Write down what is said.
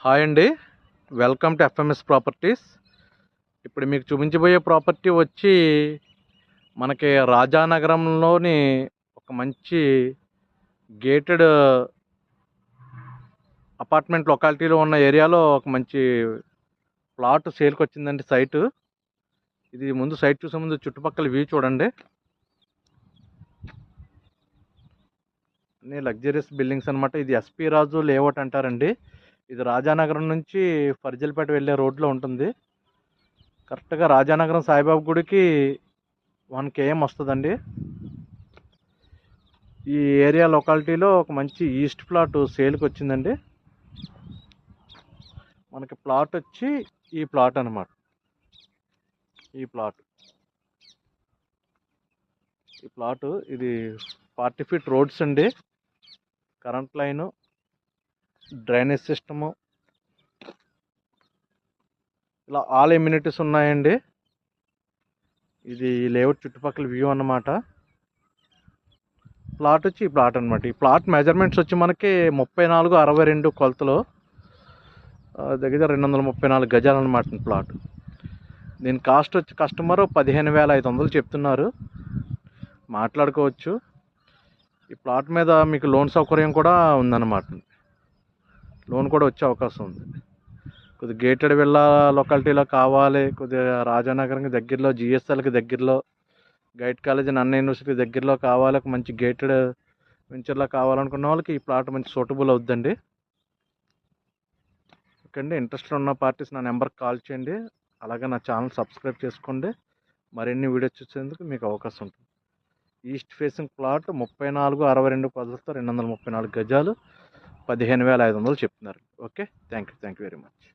Hi అండి. Welcome to FMS properties. ఇప్పుడు మీకు చూపించబోయే ప్రాపర్టీ వచ్చి మనకి రాజానగరంలోని ఒక మంచి గేటెడ్ అపార్ట్మెంట్ లొకాలిటీలో ఉన్న ఏరియాలో ఒక మంచి ప్లాట్ సేల్కి వచ్చిందండి. సైటు ఇది. ముందు సైట్ చూసే ముందు చుట్టుపక్కల వ్యూ చూడండి. అన్ని లగ్జరియస్ బిల్డింగ్స్ అనమాట. ఇది ఎస్పీ రాజు లేఅవుట్ అంటారండి. ఇది రాజానగరం నుంచి ఫర్జల్పేట వెళ్ళే రోడ్లో ఉంటుంది. కరెక్ట్గా రాజానగరం సాయిబాబా గుడికి 1 km వస్తుందండి. ఈ ఏరియా లొకాలిటీలో ఒక మంచి ఈస్ట్ ప్లాట్ సేల్కి వచ్చిందండి. మనకి ప్లాట్ వచ్చి ఈ ప్లాట్ అనమాట. ఈ ప్లాట్ ఇది 40 feet రోడ్స్ అండి. కరెంట్ లైను, డ్రైనేజ్ సిస్టము, ఇలా ఆల్ ఎమ్యూనిటీస్ ఉన్నాయండి. ఇది లేఅవుట్ చుట్టుపక్కల వ్యూ అన్నమాట. ప్లాట్ వచ్చి ఈ ప్లాట్ అనమాట. ఈ ప్లాట్ మెజర్మెంట్స్ వచ్చి మనకి 34/62 కొలతలు, దగ్గర 234 గజాలు అనమాట ప్లాట్. దీని కాస్ట్ వచ్చి కస్టమర్ 15,500 చెప్తున్నారు. మాట్లాడుకోవచ్చు. ఈ ప్లాట్ మీద మీకు లోన్ సౌకర్యం కూడా ఉందన్నమాట. లోన్ కూడా వచ్చే అవకాశం ఉంది. కొద్దిగా గేటెడ్ విల్లా లొకాలిటీలో కావాలి, కొద్దిగా రాజానగరంకి దగ్గరలో, జిఎస్ఎల్కి దగ్గరలో, గైడ్ కాలేజ్ అండ్ అన్న యూనివర్సిటీ దగ్గరలో కావాలి, ఒక మంచి గేటెడ్ వెంచర్లో కావాలనుకున్న వాళ్ళకి ఈ ప్లాట్ మంచి సూటబుల్ అవుద్దండి. ఓకే అండి. ఇంట్రెస్ట్ ఉన్న పార్టీస్ నా నెంబర్కి కాల్ చేయండి. అలాగే నా ఛానల్ సబ్స్క్రైబ్ చేసుకోండి. మరిన్ని వీడియోస్ చూసేందుకు మీకు అవకాశం ఉంటుంది. ఈస్ట్ ఫేసింగ్ ప్లాట్ 34/62 కొలతలతో 234 గజాలు, 15,500 చెప్తున్నారు. Okay, thank you very much.